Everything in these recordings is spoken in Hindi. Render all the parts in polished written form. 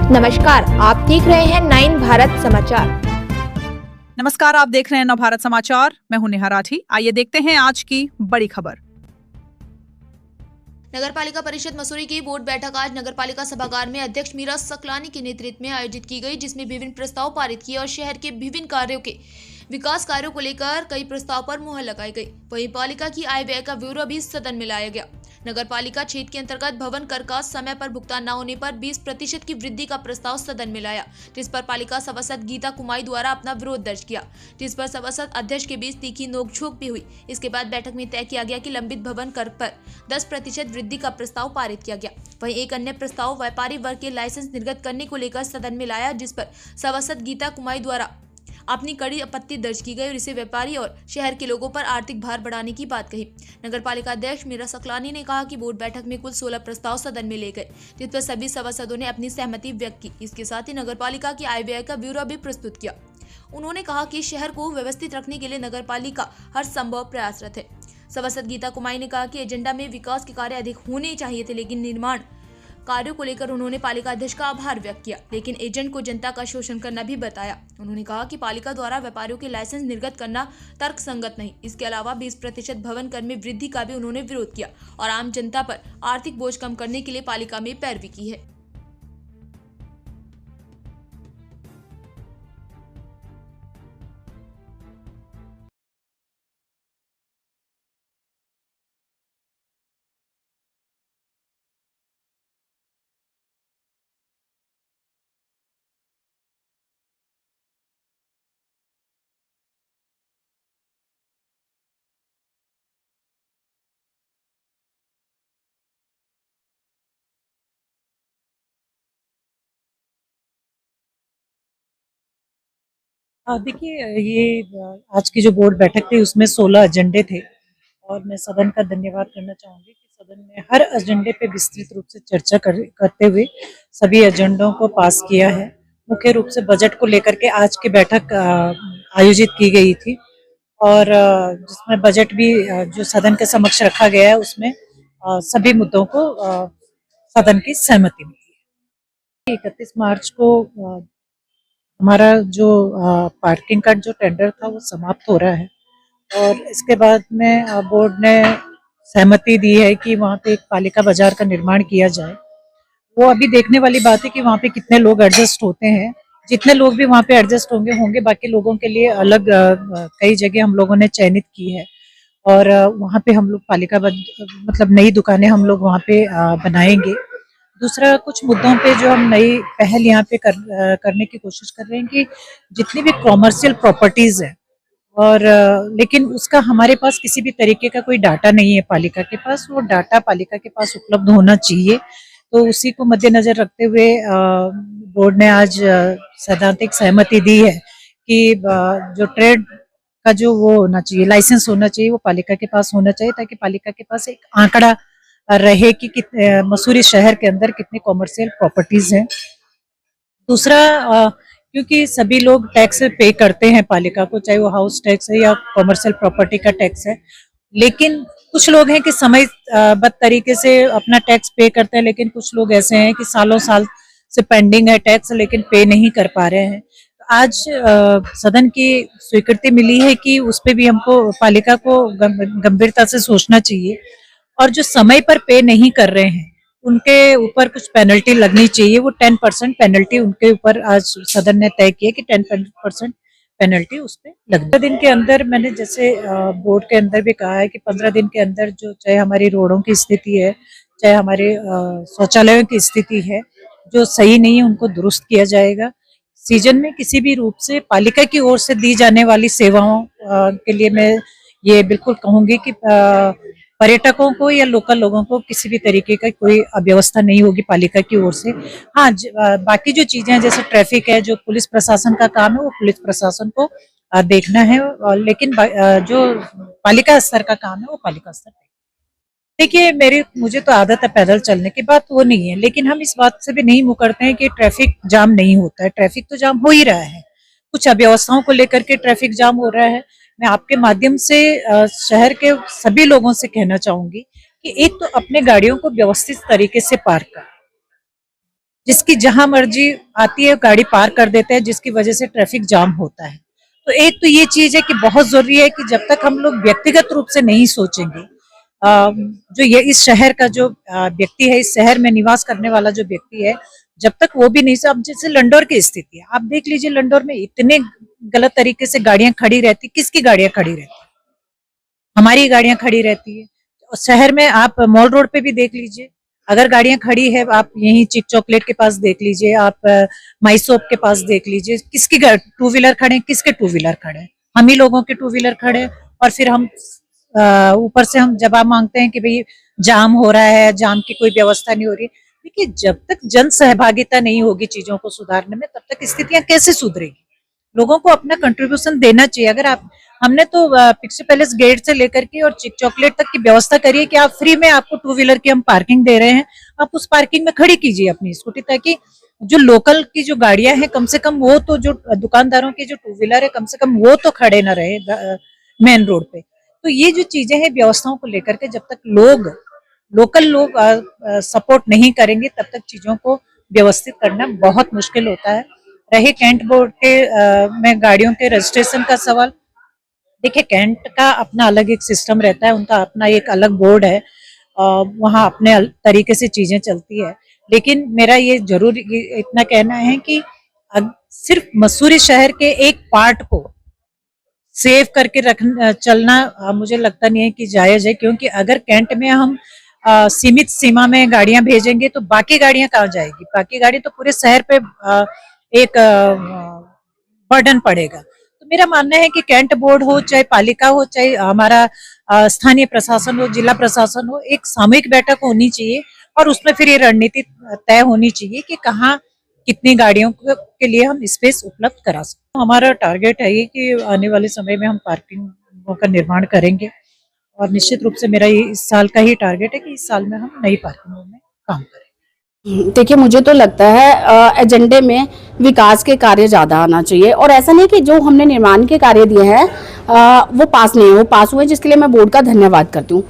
नमस्कार, आप देख रहे हैं 9 भारत समाचार। नमस्कार, आप देख रहे हैं नव भारत समाचार। मैं हूं नेहा राठी। आइए देखते हैं आज की बड़ी खबर। नगर पालिका परिषद मसूरी की बोर्ड बैठक आज नगर पालिका सभागार में अध्यक्ष मीरा सकलानी के नेतृत्व में आयोजित की गई, जिसमें विभिन्न प्रस्ताव पारित किए और शहर के विभिन्न कार्यों के विकास कार्यों को लेकर कई प्रस्ताव पर मुहर लगाई गई। वहीं पालिका की आय व्यय का ब्यौरा भी सदन में लाया गया। नगर पालिका क्षेत्र के अंतर्गत भवन कर का समय पर भुगतान न होने पर 20% की वृद्धि का प्रस्ताव सदन में लाया, जिस पर पालिका सभासद गीता कुमाई द्वारा अपना विरोध दर्ज किया, जिस पर सभासद अध्यक्ष के बीच तीखी नोकझोंक भी हुई। इसके बाद बैठक में तय किया गया कि लंबित भवन कर पर 10% वृद्धि का प्रस्ताव पारित किया गया। वहीं एक अन्य प्रस्ताव व्यापारी वर्ग के लाइसेंस निर्गत करने को लेकर सदन में लाया, जिस पर सभासद गीता कुमाई द्वारा अपनी कड़ी आपत्ति दर्ज की गई और इसे व्यापारी और शहर के लोगों पर आर्थिक भार बढ़ाने की बात कही। नगर पालिका अध्यक्ष मीरा सकलानी ने कहा कि बोर्ड बैठक में कुल 16 प्रस्ताव सदन में ले गए, जिस पर सभी सभासदों ने अपनी सहमति व्यक्त की। इसके साथ ही नगर पालिका की आय व्यय का ब्यौरा भी प्रस्तुत किया। उन्होंने कहा कि शहर को व्यवस्थित रखने के लिए नगर पालिका हर संभव प्रयासरत है। सभासद गीता कुमाई ने कहा कि एजेंडा में विकास के कार्य अधिक होने चाहिए थे, लेकिन निर्माण कार्यों को लेकर उन्होंने पालिका अध्यक्ष का आभार व्यक्त किया, लेकिन एजेंट को जनता का शोषण करना भी बताया। उन्होंने कहा कि पालिका द्वारा व्यापारियों के लाइसेंस निर्गत करना तर्कसंगत नहीं। इसके अलावा 20% भवन कर में वृद्धि का भी उन्होंने विरोध किया और आम जनता पर आर्थिक बोझ कम करने के लिए पालिका में पैरवी की है। देखिए आज की जो बोर्ड बैठक थी उसमें 16 एजेंडे थे और मैं सदन का धन्यवाद करना चाहूँगी कि सदन ने हर एजेंडे पे विस्तृत रूप से चर्चा करते हुए सभी एजेंडों को पास किया है। मुख्य रूप से बजट को लेकर के आज की बैठक आयोजित की गई थी और जिसमें बजट भी जो सदन के समक्ष रखा गया है उसमें सभी मुद्दों को सदन की सहमति मिली है। 31 मार्च को हमारा जो पार्किंग का जो टेंडर था वो समाप्त हो रहा है और इसके बाद में बोर्ड ने सहमति दी है कि वहाँ पे एक पालिका बाजार का निर्माण किया जाए। वो अभी देखने वाली बात है कि वहाँ पे कितने लोग एडजस्ट होते हैं। जितने लोग भी वहाँ पे एडजस्ट होंगे बाकी लोगों के लिए अलग कई जगह हम लोगों ने चयनित की है और वहाँ पे हम लोग पालिका मतलब नई दुकानें हम लोग वहाँ पे बनाएंगे। दूसरा, कुछ मुद्दों पे जो हम नई पहल यहाँ पे करने की कोशिश कर रहे हैं कि जितनी भी कॉमर्शियल प्रॉपर्टीज है और लेकिन उसका हमारे पास किसी भी तरीके का कोई डाटा नहीं है पालिका के पास, वो डाटा पालिका के पास उपलब्ध होना चाहिए। तो उसी को मद्देनजर रखते हुए बोर्ड ने आज सैद्धांतिक सहमति दी है कि जो ट्रेड का जो वो होना चाहिए, लाइसेंस होना चाहिए, वो पालिका के पास होना चाहिए ताकि पालिका के पास एक आंकड़ा रहे कि मसूरी शहर के अंदर कितनी कॉमर्शियल प्रॉपर्टीज हैं। दूसरा, क्योंकि सभी लोग टैक्स पे करते हैं पालिका को, चाहे वो हाउस टैक्स है या कॉमर्शियल प्रॉपर्टी का टैक्स है, लेकिन कुछ लोग हैं कि समयबद्ध तरीके से अपना टैक्स पे करते हैं, लेकिन कुछ लोग ऐसे हैं कि सालों साल से पेंडिंग है टैक्स लेकिन पे नहीं कर पा रहे हैं। आज सदन की स्वीकृति मिली है कि उस पे भी हमको पालिका को गंभीरता से सोचना चाहिए और जो समय पर पे नहीं कर रहे हैं उनके ऊपर कुछ पेनल्टी लगनी चाहिए। वो 10% पेनल्टी उनके ऊपर आज सदन ने तय किया कि 10% पेनल्टी उस पर लग। 15 दिन के अंदर, मैंने जैसे बोर्ड के अंदर भी कहा है कि 15 दिन के अंदर जो चाहे हमारी रोडों की स्थिति है, चाहे हमारे शौचालयों की स्थिति है, जो सही नहीं है उनको दुरुस्त किया जाएगा। सीजन में किसी भी रूप से पालिका की ओर से दी जाने वाली सेवाओं के लिए मैं ये बिल्कुल कहूंगी कि पर्यटकों को या लोकल लोगों को किसी भी तरीके का कोई अव्यवस्था नहीं होगी पालिका की ओर से। हाँ, बाकी जो चीजें हैं जैसे ट्रैफिक है, जो पुलिस प्रशासन का काम है वो पुलिस प्रशासन को देखना है, लेकिन जो पालिका स्तर का काम है वो पालिका स्तर पे। देखिए, मुझे तो आदत है पैदल चलने की, बात वो नहीं है, लेकिन हम इस बात से भी नहीं मुकरते हैं कि ट्रैफिक जाम नहीं होता है। ट्रैफिक तो जाम हो ही रहा है, कुछ अव्यवस्थाओं को लेकर के ट्रैफिक जाम हो रहा है। मैं आपके माध्यम से शहर के सभी लोगों से कहना चाहूंगी कि एक तो अपने गाड़ियों को व्यवस्थित तरीके से पार्क करें। जिसकी जहां मर्जी आती है गाड़ी पार कर देते हैं, जिसकी वजह से ट्रैफिक जाम होता है। तो एक तो ये चीज है कि बहुत जरूरी है कि जब तक हम लोग व्यक्तिगत रूप से नहीं सोचेंगे, जो ये इस शहर का जो व्यक्ति है, इस शहर में निवास करने वाला जो व्यक्ति है, जब तक वो भी नहीं, अब जैसे लंडौर की स्थिति है, आप देख लीजिए लंडौर में इतने गलत तरीके से गाड़ियां खड़ी रहती, किसकी गाड़ियां खड़ी रहती, हमारी गाड़ियां खड़ी रहती है। और शहर में आप मॉल रोड पे भी देख लीजिए, अगर गाड़ियां खड़ी है, आप यहीं चिक चॉकलेट के पास देख लीजिए, आप माइसोप के पास देख लीजिए, किसकी टू व्हीलर खड़े हैं, किसके टू व्हीलर खड़े हैं, हम ही लोगों के टू व्हीलर खड़े हैं। और फिर हम ऊपर से हम जवाब मांगते हैं कि भाई जाम हो रहा है, जाम की कोई व्यवस्था नहीं हो रही। देखिए, जब तक जन सहभागिता नहीं होगी चीजों को सुधारने में, तब तक स्थितियां कैसे सुधरेगी। लोगों को अपना कंट्रीब्यूशन देना चाहिए। अगर आप, हमने तो पिक्चर पैलेस गेट से लेकर के और चिक चॉकलेट तक की व्यवस्था करी है कि आप फ्री में, आपको टू व्हीलर की हम पार्किंग दे रहे हैं, आप उस पार्किंग में खड़ी कीजिए अपनी स्कूटी, ताकि जो लोकल की जो गाड़ियां हैं, कम से कम वो तो, जो दुकानदारों की जो टू व्हीलर है, कम से कम वो तो खड़े ना रहे मेन रोड पे। तो ये जो चीजें हैं व्यवस्थाओं को लेकर के, जब तक लोकल लोग सपोर्ट नहीं करेंगे, तब तक चीजों को व्यवस्थित करना बहुत मुश्किल होता है। रहे कैंट बोर्ड के में गाड़ियों के रजिस्ट्रेशन का सवाल, देखिए कैंट का अपना अलग एक सिस्टम रहता है, उनका अपना एक अलग बोर्ड है, वहाँ अपने तरीके से चीजें चलती है। लेकिन मेरा ये जरूर इतना कहना है कि सिर्फ मसूरी शहर के एक पार्ट को सेव करके चलना मुझे लगता नहीं है कि जायज है, क्योंकि अगर कैंट में हम सीमित सीमा में गाड़ियां भेजेंगे तो बाकी गाड़ियां कहाँ जाएगी, बाकी गाड़ी तो पूरे शहर पे एक बर्डन पड़ेगा। तो मेरा मानना है कि कैंट बोर्ड हो, चाहे पालिका हो, चाहे हमारा स्थानीय प्रशासन हो, जिला प्रशासन हो, एक सामूहिक बैठक होनी चाहिए और उसमें फिर ये रणनीति तय होनी चाहिए कि कहाँ कितनी गाड़ियों के लिए हम स्पेस उपलब्ध करा सकते हैं। हमारा टारगेट है ये कि आने वाले समय में हम पार्किंगों का निर्माण करेंगे और निश्चित रूप से मेरा ये इस साल का ही टारगेट है कि इस साल में हम नई पार्किंगों में काम करें। देखिए, मुझे तो लगता है एजेंडे में विकास के कार्य ज़्यादा आना चाहिए, और ऐसा नहीं कि जो हमने निर्माण के कार्य दिए हैं वो पास नहीं है, वो पास हुए, जिसके लिए मैं बोर्ड का धन्यवाद करती हूँ।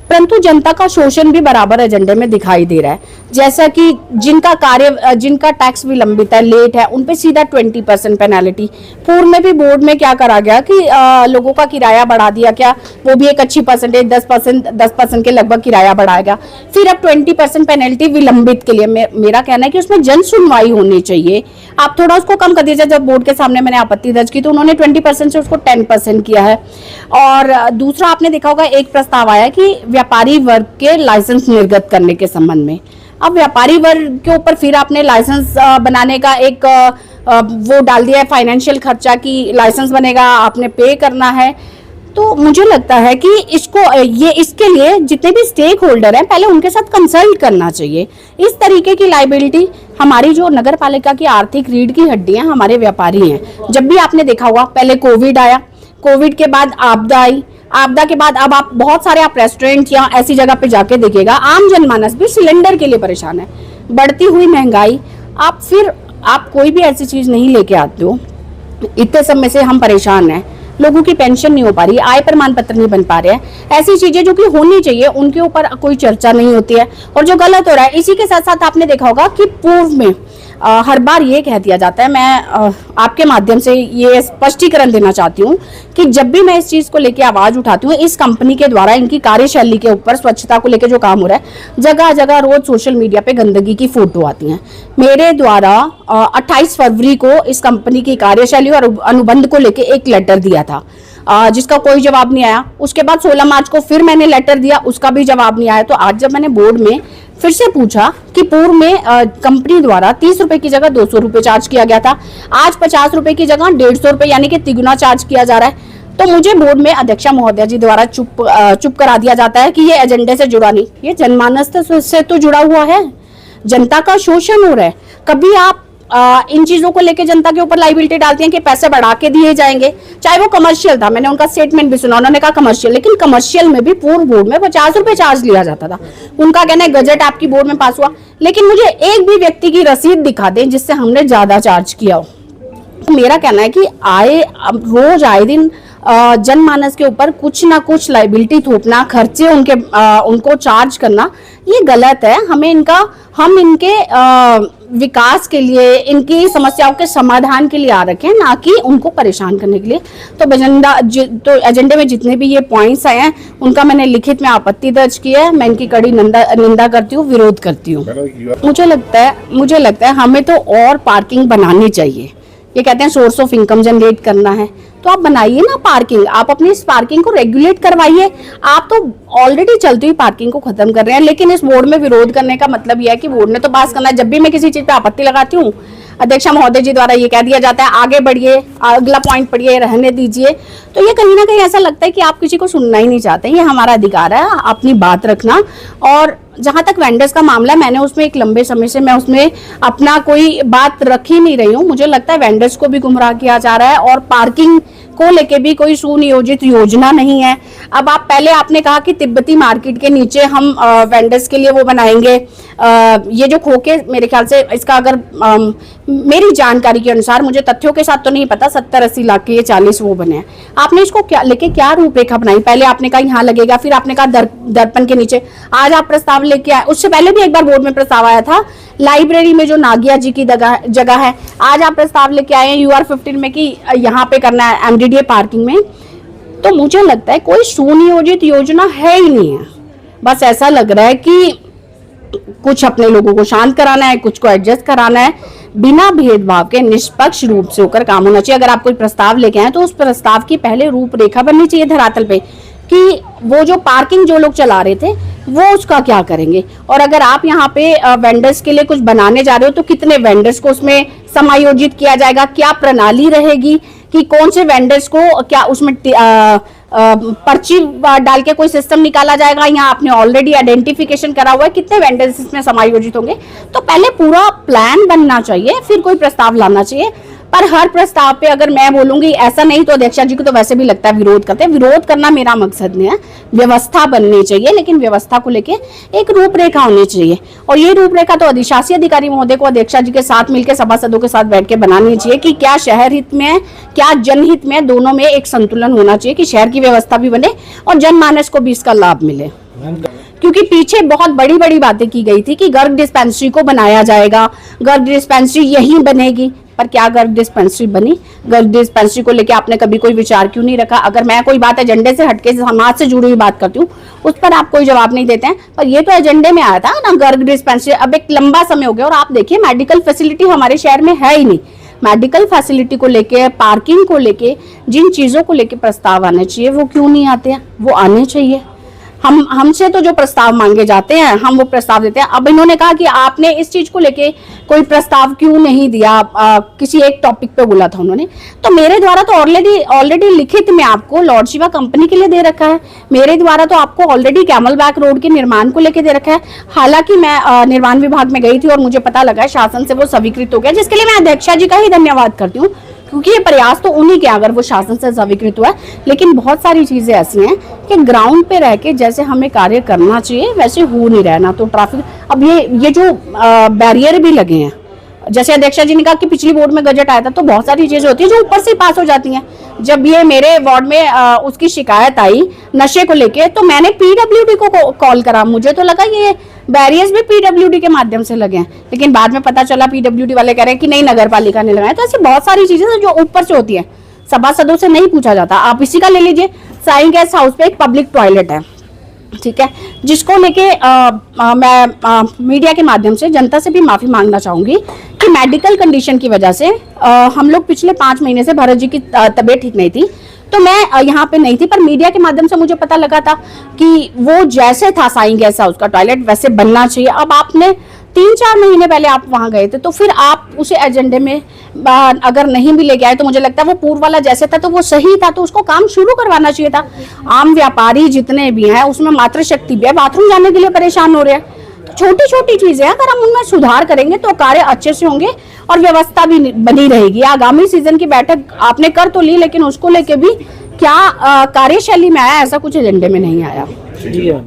परंतु जनता का शोषण भी बराबर एजेंडे में दिखाई दे रहा है। जैसा कि जिनका टैक्स विलंबित है, लेट है, उन पे सीधा 20% पेनल्टी। पूर्व में भी बोर्ड में क्या करा गया कि लोगों का किराया बढ़ा दिया, क्या वो भी एक अच्छी परसेंटेज 10% के लगभग किराया बढ़ाया गया। फिर अब 20% पेनल्टी विलंबित के लिए मेरा कहना है कि उसमें जन सुनवाई होनी चाहिए। आप थोड़ा उसको कम कर दीजिए। जब बोर्ड के सामने मैंने आपत्ति दर्ज की तो उन्होंने 20% से उसको 10% किया है। और दूसरा, आपने देखा होगा एक प्रस्ताव आया कि व्यापारी वर्ग के लाइसेंस निर्गत करने के संबंध में। अब व्यापारी वर्ग के ऊपर फिर आपने लाइसेंस बनाने का एक वो डाल दिया है, फाइनेंशियल खर्चा की लाइसेंस बनेगा, आपने पे करना है। तो मुझे लगता है कि इसके लिए जितने भी स्टेक होल्डर हैं, पहले उनके साथ कंसल्ट करना चाहिए। इस तरीके की लाइबिलिटी, हमारी जो नगर पालिका की आर्थिक रीढ़ की हड्डियां हमारे व्यापारी हैं। जब भी आपने देखा होगा, पहले कोविड आया, कोविड के बाद आपदा आई, आपदा के बाद अब आप बहुत सारे रेस्टोरेंट या ऐसी जगह पे जाके देखिएगा, आम जनमानस भी सिलेंडर के लिए परेशान है। बढ़ती हुई महंगाई, आप कोई भी ऐसी चीज नहीं लेके आते हो, इतने समय से हम परेशान हैं। लोगों की पेंशन नहीं हो पा रही, आय प्रमाण पत्र नहीं बन पा रहे हैं। ऐसी चीजें जो कि होनी चाहिए, उनके ऊपर कोई चर्चा नहीं होती है, और जो गलत हो रहा है। इसी के साथ साथ आपने देखा होगा कि पूर्व में हर बार ये कह दिया जाता है, मैं आपके माध्यम से ये स्पष्टीकरण देना चाहती हूँ कि जब भी मैं इस चीज को लेकर आवाज उठाती हूँ, इस कंपनी के द्वारा इनकी कार्यशैली के ऊपर, स्वच्छता को लेकर जो काम हो रहा है, जगह जगह रोज सोशल मीडिया पे गंदगी की फोटो आती हैं। मेरे द्वारा 28 फरवरी को इस कंपनी की कार्यशैली और अनुबंध को लेकर एक लेटर दिया था, जिसका कोई जवाब नहीं आया। उसके बाद 16 मार्च को फिर मैंने लेटर दिया, उसका भी जवाब नहीं आया। तो आज जब मैंने बोर्ड में फिर से पूछा कि पूर्व में कंपनी द्वारा 30 रुपए की जगह 200 रुपए चार्ज किया गया था, आज 50 रुपए की जगह 150 रुपए यानी कि तिगुना चार्ज किया जा रहा है। तो मुझे बोर्ड में अध्यक्षा महोदया जी द्वारा चुप करा दिया जाता है कि ये एजेंडे से जुड़ा नहीं, ये जनमानस से तो जुड़ा हुआ है। जनता का शोषण हो रहा है। कभी आप इन चीजों को लेकर जनता के ऊपर लाइबिलिटी डालती हैं कि पैसे बढ़ा के दिए जाएंगे, चाहे वो कमर्शियल था। मैंने उनका स्टेटमेंट भी सुना, उन्होंने कहा कमर्शियल, लेकिन कमर्शियल में भी पूर्व बोर्ड में 50 रुपए चार्ज लिया जाता था। उनका कहना है गजट आपकी बोर्ड में पास हुआ, लेकिन मुझे एक भी व्यक्ति की रसीद दिखा दें जिससे हमने ज्यादा चार्ज किया हो। तो मेरा कहना है कि रोज आए दिन जनमानस के ऊपर कुछ ना कुछ लाइबिलिटी थोपना, खर्चे उनको चार्ज करना, ये गलत है। हम इनके विकास के लिए, इनकी समस्याओं के समाधान के लिए आ रखे हैं, ना कि उनको परेशान करने के लिए। तो एजेंडे में जितने भी ये पॉइंट्स आए हैं उनका मैंने लिखित में आपत्ति दर्ज की है। मैं इनकी कड़ी निंदा करती हूँ, विरोध करती हूँ। मुझे लगता है हमें तो और पार्किंग बनानी चाहिए। ये कहते हैं सोर्स ऑफ इनकम जनरेट करना है, तो आप बनाइए ना पार्किंग, आप अपनी इस पार्किंग को रेगुलेट करवाइए। आप तो ऑलरेडी चलती हुई पार्किंग को खत्म कर रहे हैं, लेकिन इस बोर्ड में विरोध करने का मतलब यह है कि बोर्ड ने तो पास करना है। जब भी मैं किसी चीज पे आपत्ति लगाती हूँ, अध्यक्षा महोदय जी द्वारा ये कह दिया जाता है आगे बढ़िए, अगला पॉइंट पढ़िए, रहने दीजिए। तो ये कहीं ना कहीं ऐसा लगता है कि आप किसी को सुनना ही नहीं चाहते। ये हमारा अधिकार है अपनी बात रखना। और जहां तक वेंडर्स का मामला, मैंने उसमें एक लंबे समय से मैं उसमें अपना कोई बात रख ही नहीं रही हूँ। मुझे लगता है वेंडर्स को भी गुमराह किया जा रहा है और पार्किंग को लेके भी कोई सुनियोजित योजना नहीं है। अब आपने कहा कि तिब्बती मार्केट के नीचे हम वेंडर्स के लिए वो बनाएंगे। ये जो खोके, मेरे ख्याल से इसका अगर मेरी जानकारी के अनुसार, मुझे तथ्यों के साथ तो नहीं पता, 70-80 लाख के ये 40 वो बने हैं। आपने इसको क्या रूपरेखा बनाई? पहले आपने कहा यहाँ लगेगा, फिर आपने कहा दर्पण के नीचे। आज आप प्रस्ताव लेके आए, उससे पहले भी एक बार बोर्ड में प्रस्ताव आया था लाइब्रेरी में जो नागिया जी की जगह है। आज आप प्रस्ताव लेके आए हैं UR15 में कि यहाँ पे करना है MDDA पार्किंग में। तो मुझे लगता है कोई सुनियोजित योजना है ही नहीं है। बस ऐसा लग रहा है कि कुछ अपने लोगों को शांत कराना है, कुछ को एडजस्ट कराना है। बिना भेदभाव के निष्पक्ष रूप से होकर काम होना चाहिए। अगर आप कोई प्रस्ताव लेके आए तो उस प्रस्ताव की पहले रूपरेखा बननी चाहिए धरातल पे, कि वो जो पार्किंग जो लोग चला रहे थे वो उसका क्या करेंगे। और अगर आप यहाँ पे वेंडर्स के लिए कुछ बनाने जा रहे हो तो कितने वेंडर्स को उसमें समायोजित किया जाएगा, क्या प्रणाली रहेगी कि कौन से वेंडर्स को क्या उसमें पर्ची डाल के कोई सिस्टम निकाला जाएगा। यहाँ आपने ऑलरेडी आइडेंटिफिकेशन करा हुआ है, कितने वेंडर्स इसमें समायोजित होंगे। तो पहले पूरा प्लान बनना चाहिए, फिर कोई प्रस्ताव लाना चाहिए। पर हर प्रस्ताव पे अगर मैं बोलूंगी ऐसा नहीं, तो अध्यक्षा जी को तो वैसे भी लगता है विरोध करते हैं। विरोध करना मेरा मकसद नहीं है, व्यवस्था बननी चाहिए, लेकिन व्यवस्था को लेके एक रूपरेखा होनी चाहिए। और ये रूपरेखा तो अधिशासी अधिकारी महोदय को अध्यक्षा जी के साथ मिलकर सभासदों के साथ बैठ के बनानी चाहिए कि क्या शहर हित में है, क्या जनहित में, दोनों में एक संतुलन होना चाहिए कि शहर की व्यवस्था भी बने और जनमानस को भी इसका लाभ मिले। क्योंकि पीछे बहुत बड़ी बड़ी बातें की गई थी कि गर्ग डिस्पेंसरी को बनाया जाएगा, गर्ग डिस्पेंसरी यहीं बनेगी, पर क्या गर्ग डिस्पेंसरी बनी? गर्ग डिस्पेंसरी को लेके आपने कभी कोई विचार क्यों नहीं रखा? अगर मैं कोई बात एजेंडे से हटके समाज से जुड़ी हुई बात करती हूँ, उस पर आप कोई जवाब नहीं देते हैं। पर ये तो एजेंडे में आया था ना गर्ग डिस्पेंसरी। अब एक लंबा समय हो गया और आप देखिए मेडिकल फैसिलिटी हमारे शहर में है ही नहीं। मेडिकल फैसिलिटी को लेके, पार्किंग को लेके, जिन चीजों को लेके प्रस्ताव आने चाहिए वो क्यों नहीं आते हैं? वो आने चाहिए। हमसे तो जो प्रस्ताव मांगे जाते हैं हम वो प्रस्ताव देते हैं। अब इन्होंने कहा कि आपने इस चीज को लेके कोई प्रस्ताव क्यों नहीं दिया, किसी एक टॉपिक पे बोला था उन्होंने। तो मेरे द्वारा तो ऑलरेडी लिखित में आपको लॉर्ड शिवा कंपनी के लिए दे रखा है। मेरे द्वारा तो आपको ऑलरेडी कैमल बैक रोड के निर्माण को लेके दे रखा है। हालांकि मैं निर्माण विभाग में गई थी और मुझे पता लगा शासन से वो स्वीकृत हो गया, जिसके लिए मैं अध्यक्षा जी का ही धन्यवाद करती हूँ, क्योंकि ये प्रयास तो उन्हीं के अगर वो शासन से स्वीकृत हुआ है। लेकिन बहुत सारी चीजें ऐसी हैं कि ग्राउंड पे रह के जैसे हमें कार्य करना चाहिए वैसे हो नहीं रहा ना। तो ट्रैफिक, अब ये जो बैरियर भी लगे हैं, जैसे अध्यक्षा जी ने कहा कि पिछली बोर्ड में बजट आया था, तो बहुत सारी चीजें होती है जो ऊपर से पास हो जाती हैं। जब ये मेरे वार्ड में उसकी शिकायत आई नशे को लेके, तो मैंने PWD को कॉल करा। मुझे तो लगा ये बैरियर्स भी PWD के माध्यम से लगे हैं, लेकिन बाद में पता चला PWD वाले कह रहे हैं कि नहीं, नगर पालिका ने लगाया। तो ऐसी बहुत सारी चीजें जो ऊपर से होती है, सभासदों से नहीं पूछा जाता। आप इसी का ले लीजिए, साईं गेस्ट हाउस पे एक पब्लिक टॉयलेट है, ठीक है, जिसको लेके मैं मीडिया के माध्यम से जनता से भी माफी मांगना चाहूंगी कि मेडिकल कंडीशन की वजह से हम लोग पिछले 5 महीने से, भरत जी की तबीयत ठीक नहीं थी तो मैं यहाँ पे नहीं थी, पर मीडिया के माध्यम से मुझे पता लगा था कि वो जैसे था साईं गेस्ट हाउस का टॉयलेट वैसे बनना चाहिए। अब आपने 3-4 महीने पहले आप वहां गए थे, तो फिर आप उसे एजेंडे में अगर नहीं भी लेके आए, तो मुझे लगता है वो पूर्व वाला जैसे था तो वो सही था, तो उसको काम शुरू करवाना चाहिए था। आम व्यापारी जितने भी हैं उसमें मातृशक्ति भी है, बाथरूम जाने के लिए परेशान हो रहे हैं। तो छोटी छोटी चीजें अगर हम उनमें सुधार करेंगे तो कार्य अच्छे से होंगे और व्यवस्था भी बनी रहेगी। आगामी सीजन की बैठक आपने कर तो ली, लेकिन उसको लेके भी क्या कार्यशैली में आया, ऐसा कुछ एजेंडे में नहीं आया।